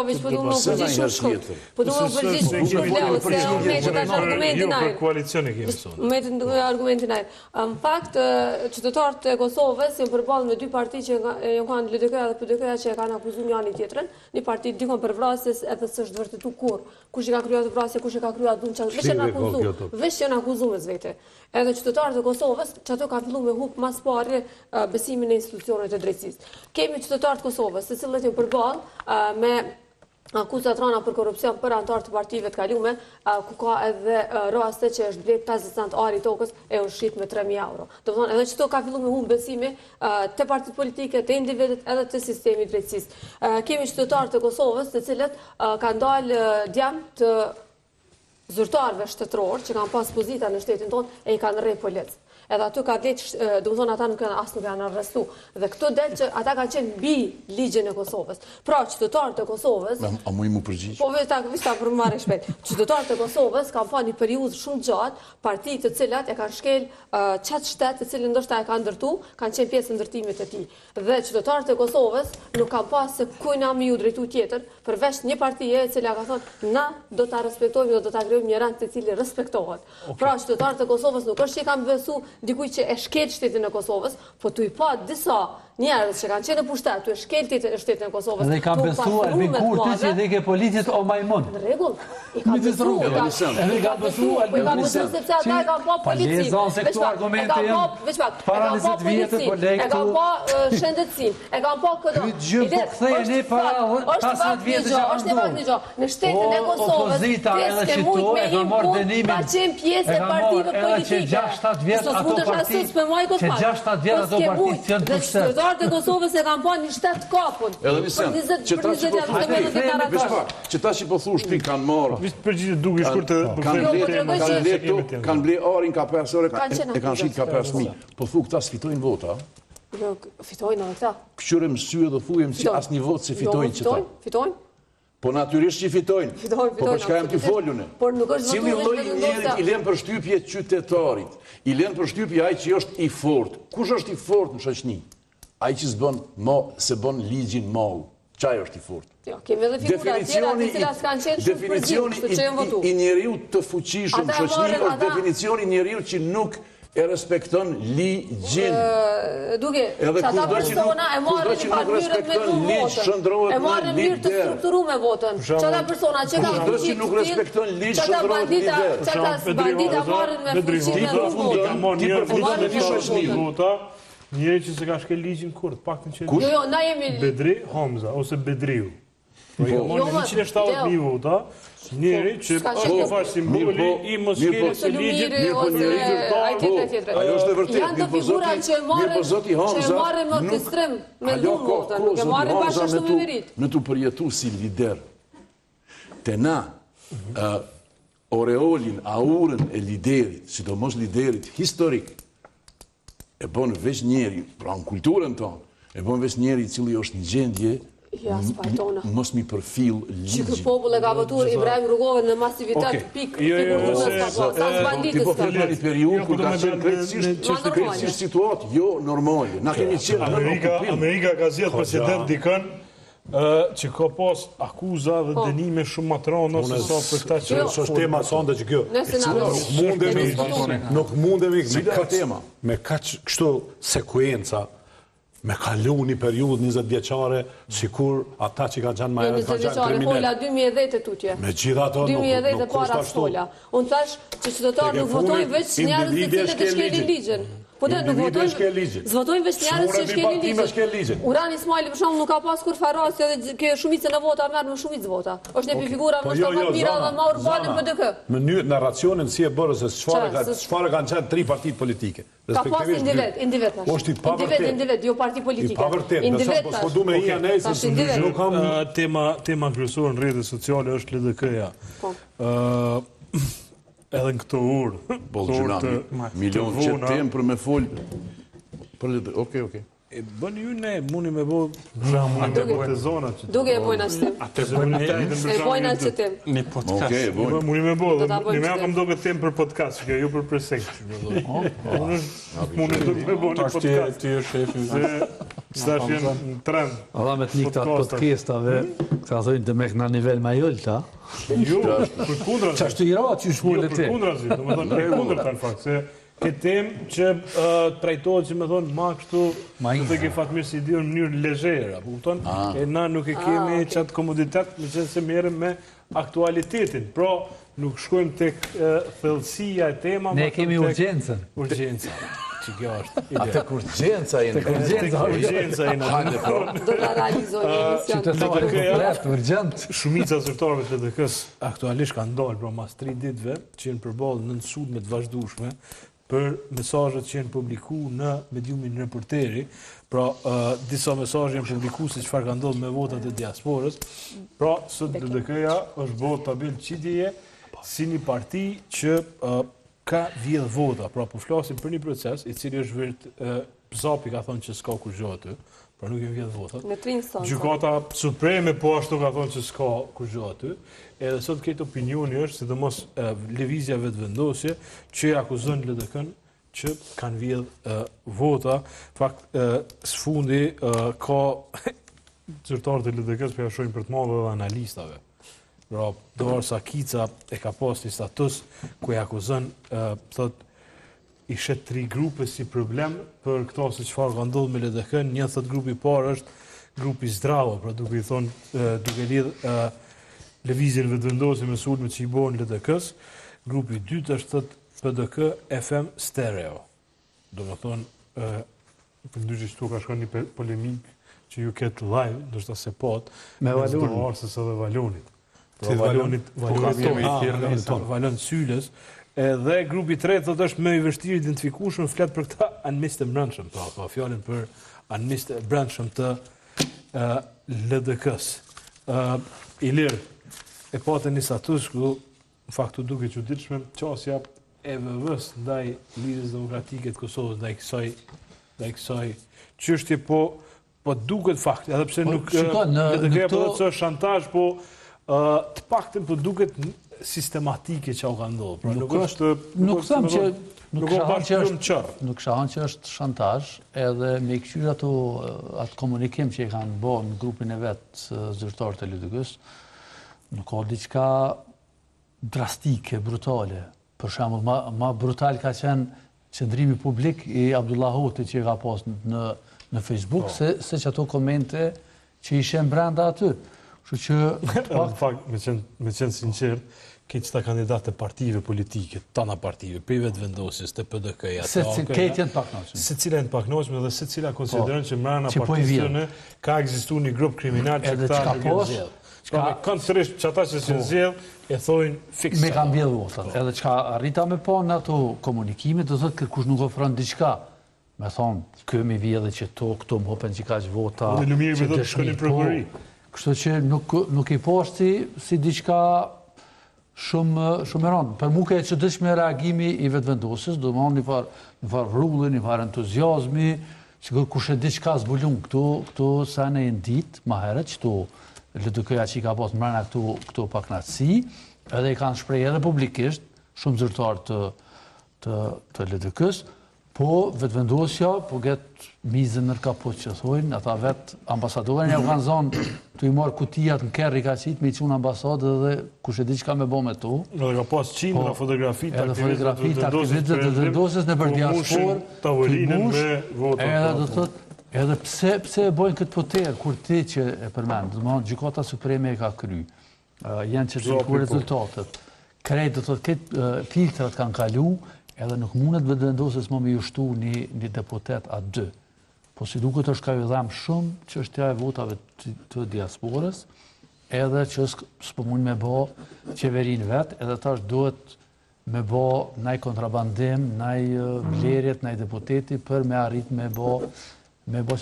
veç po du më përgjith shumë shkurt. Po du më përgjith shumë shkurt leo, se unë me që tash argumentin ajrë. Për koalicioni kemi sonë. Me të argumentin ajrë. Në fakt, qytetarët e Kosovës janë përballë me dy parti që janë kanë LDK-ja dhe PDK-ja që e kanë akuzuar njëri tjetrën. Një parti dikon për vrasjes edhe s'është vërtetu kurrë. Kush i ka krijuar vrasje, kush e ka krijuar dhun çfarë, veç janë akuzuar. Veç janë akuzuar vetë. Edhe qytetarët e Kosovës, që ato kanë filluar me hub mas pari besimin në institucionet e drejtësisë. Kemi qytetarët e Kosovës, të cilët janë përballë me akuzat rana për korrupsion për anëtarë të partive të kalume, ku ka edhe raste që është blet 50 cent ari tokës e është shit me 3.000 euro. Do të thonë, edhe çdo ka filluar me humbë besimi te partitë politike, te individet edhe te sistemi i drejtësisë. Kemi qytetarë të Kosovës, të cilët kanë dalë djam të zyrtarëve shtetëror që kanë pas pozita në shtetin tonë e i kanë rrejë polic. Edhe aty ka vletë, do të thonë ata nuk janë arrestu. Dhe këto del që ata kanë qenë mbi ligjin e Kosovës. Pra, qytetarët e Kosovës... A mu i mu përgjigj? Po, vishta për më marrë shpejt. Qytetarët e Kosovës kanë pa një periudhë shumë gjatë, partitë të cilat e kanë shkel qatë shtetë të cilin ndoshta e kanë ndërtu, kanë qenë pjesë ndërtimit e tij. Dhe qytetarët e Kosovës nuk kanë pas se kujna mi u drejtu tjetër, përveç një partije e cila ka thonë na do ta respektojmë, do ta krijojmë një rand të cili respektohet. Pra, qytetarët e Kosovës nuk është që i kanë besu dikuj që e shkel shtetin e Kosovës, po tu i pa disa njerëz që kanë qenë në pushtet, tu e shkel shtetin e Kosovës. Dhe i ka besu Elvin Kurti që dhe ke politit o majmun. Në rregull, i ka besu. Edhe i ka besu Elvin Kurti. Sepse ata e kanë pa policin. Lezon se këtu argumente jenë para 20 vjetë, po lej këtu. E kanë pa shëndetësin, e kanë pa këto. Këtë gjë po kthejeni para 15 vjetë që kanë ndodhur. Në shtetin e Kosovës, pjesë mujt me impun, ka qenë pjesë e partive politike. Që 6-7 vjetë ato partitë që në pushtet. Qytetarët e Kosovës e kanë pa një shtet kapun. Edhe Visen, që ta që po thu shpi kanë marë, kanë ble arin ka 5 ore, e kanë shqit ka 5.000. Po thu këta s'fitojnë vota? Fitojnë edhe këta. Këqyre mësye dhe thujem që asë një votë se fitojnë që ta. Fitojnë? Po natyrisht që fitojnë. Po për çka jam t'i foljune? Cili lloj njerit i len përshtypje qytetarit, i len përshtypje ai që është i fortë. Kush është i fortë në shoqni? Ai që se bën ligjin mall. Çaj është i fortë. Jo, kemi edhe figura tjera të cilat s'kan qenë shumë definicioni i njeriu të fuqishëm në shoqni është definicioni i njeriu që nuk e respekton ligjin. Duke, që ata persona e marrë një farë mënyrë me të votën. E marrë mënyrë të strukturu me votën. Që ata persona që ka fuqi nuk respekton ligj, shndrohet lider. Që ata bandita marrën me fuqi me votën. Njëri që se ka shkel ligjin kurrë, paktën që... Jo, na jemi... Bedri Hamza, ose Bedriu. Ka marrë 170.000 vota, njëri që është simboli i mos shkeljes së ligjit, ajo është e vërtetë. Janë të figura që e marrën më të ekstrem me dhunë votën, nuk e marrën bashkështu me merit. Në tu përjetu si lider, te na, oreolin, aurën e liderit, sidomos liderit historik, e bon veç njeri, pra në kulturën tonë, e bon veç njeri cili është në gjendje, mos mi përfil ligjin. Që kë popull e ka votuar Ibrahim Rugove në masivitet pikë, sa banditës ka bërë. Një periudhë kur ka qenë krejtësisht situatë, jo normale. Na kemi qenë në okupim. Amerika ka zgjedhur president dikën që ka pas akuza dhe dënime shumë më të rënda se sa për këta që është tema sonde që kjo. Nuk mundemi me kaq kështu sekuenca me kalu një periudhë 20 vjeçare, sikur ata që kanë qenë më herët kanë qenë kriminal. Fola 2010 tutje. Megjithatë 2010 para fola. Unë thash që qytetarët nuk votojnë veç njerëz të cilët e shkelin ligjin. Po dhe nuk votojnë veç njerëz që shkelin ligjin. Urani Ismaili për shembull nuk ka pas kur farrasje dhe ke shumicën e vota merr me shumicë vota. Është një figura më shumë e mirë dhe më urbanë PDK. Në narracionin si e bërë se çfarë kanë qenë tri partitë politike. Ka pas individ tash. Është i pavërtet. Individ, jo parti politike. I pavërtet. Individ tash. Po du me IANS se nuk kam tema kryesore në rrjetet sociale është LDK-ja. Edhe në këto urë. Milion që tem për me folë. Okej. E bëni ju ne, muni me bo atë të zonat që... Duke e bojna qëtim. E bojna qëtim. Një podcast. Muni me bo, një me akëm do këtë tem për podcast, që ju për presekt. Muni me bo një podcast. Ty e shefi. Stash jenë në trend. Alla me të një këta podcastave, këta thojnë të mek në nivel ma jollë ta. Jo, për kundra zi. Qashtu i ra që shmullë Për kundra zi, do me thonë për kundra ta në fakt, se këtë temë që trajtojnë që me thonë ma kështu, të ke fatmirë si dio në mënyrë lezhera, po kupton? E na nuk e kemi qatë komoditet, me qenë se merrem me aktualitetin, pra nuk shkojmë tek thellësia e tema, ne kemi urgjencën. Urgjenca. Që kjo është ide. Atë urgjenca jenë. Urgjenca jenë. Do ta realizojmë emision. Qytetarët urgjent. Shumica zyrtarëve të LDK-s aktualisht kanë dalë pra mas 3 ditëve që jenë përballë në sulme të vazhdueshme për mesazhet që janë publikuar në mediumin Reporteri, pra disa mesazhe janë publikuar se çfarë ka ndodhur me votat e diasporës. Pra sot LDK-ja është bërë tabel qitjeje si një parti që ka vjedh vota, pra po flasim për një proces i cili është vërtet Zapi ka thonë që s'ka kurrë aty, pra nuk e vjedh votat. Në 3 instanca. Gjykata supreme po ashtu ka thonë që s'ka kurrë aty. Edhe sot këtë opinioni është, sidomos lëvizja vetëvendosje, që akuzon LDK-n që kanë vjedh vota. Fakt, sfundi ka zyrtarët e LDK-s për jashojnë për të madhe dhe analistave. Pra, dorsa Kica e ka pas një status ku e akuzon, thot, i shet 3 grupe si problem për këto se çfarë ka ndodhur me LDK-n. Një thot grupi i parë është grupi Zdravo, pra duke i thonë, duke lidh lëvizjen vetëvendosje me sulmet që i bëhen LDK-s. Grupi i dytë është thot PDK FM Stereo. Domethënë, përndryshe këtu ka shkon një polemik që ju ketë live, ndoshta se pot, me Valonin, se edhe Valonit. Valon Syles, dhe grupi i tretë thotë është më i vështirë identifikueshëm, flet për këta anëmistë të brendshëm, pra fjalën për anëmistë të brendshëm të LDK-s. Ilir e patë një status ku në faktu duke çuditshme qasja e VV-s ndaj Lidhjes Demokratike të Kosovës, ndaj kësaj çështje, po duket fakt, edhe pse nuk LDK-ja po thotë se shantazh, po të paktën po duket sistematike që ka ndodhur. Pra nuk është nuk them që nuk kisha thënë që është shantazh, edhe me kthyer atë komunikim që e kanë bërë në grupin e vet zyrtarët e LDK-s, nuk ka diçka drastike, brutale. Për shembull, ma brutal ka qenë qëndrimi publik i Abdullah Hotit që ka pas në Facebook, se që ato komente që ishen brenda aty. Në fakt, me qenë sinqert, këtë qëta kandidatë të partive politike, tana partive, për i vetëvendosjes, të PDK-ja, këtë jenë paknoqme. Se cila jenë paknoqme dhe se cila konsiderën që mrena partisëne ka egzistu një grup kriminal që këta nuk e zjedhë. Kanë sërish që ata që si zjedhë, e thojnë fiksa. Me kanë bjedhë votat. Edhe që ka arrita me po në ato komunikime, do thotë kërkush nuk ofron diçka. Me thonë, këmi vjedhe që këto më hopen që ka që vota, që dëshmi. Kështu që nuk i poshti si diçka shumë e rëndë. Për mu ka e çuditshme reagimi i vetëvendosjes, do më një farë rrulli, një farë entuziazmi, që kush e diçka zbulun këtu sa në e ndit, ma herët, që tu LDK-ja që i ka pas mrena këtu paknatësi, edhe i kanë shprej edhe publikisht, shumë zyrtarë të LDK-s, po vetëvendosja, po get mizën nër kaput që thojnë, ata vetë ambasadorën ja u kanë zonë të i marë kutijat në kerë i ka qitë me i qunë ambasadë dhe kush e di që ka me bo me tu. Edhe ka pas qindra fotografi të aktivitët të vendosjes në për diaspor, të mush, edhe pse e bojnë këtë poter, kur ti që e përmenë, dhe më gjykata supreme e ka kry, janë që të ku rezultatet, krejt dhe të këtë filtrat kanë kalu, edhe nuk mundet vetëvendosjes më me jushtu një deputet a 2. Po si duket është ka ju dhamë shumë që është tja e votave të diasporës, edhe që s'po mund me bo qeverin vetë, edhe ta është duhet me bo naj kontrabandim, naj blerjet, naj deputeti, për me arrit me bo qeverin.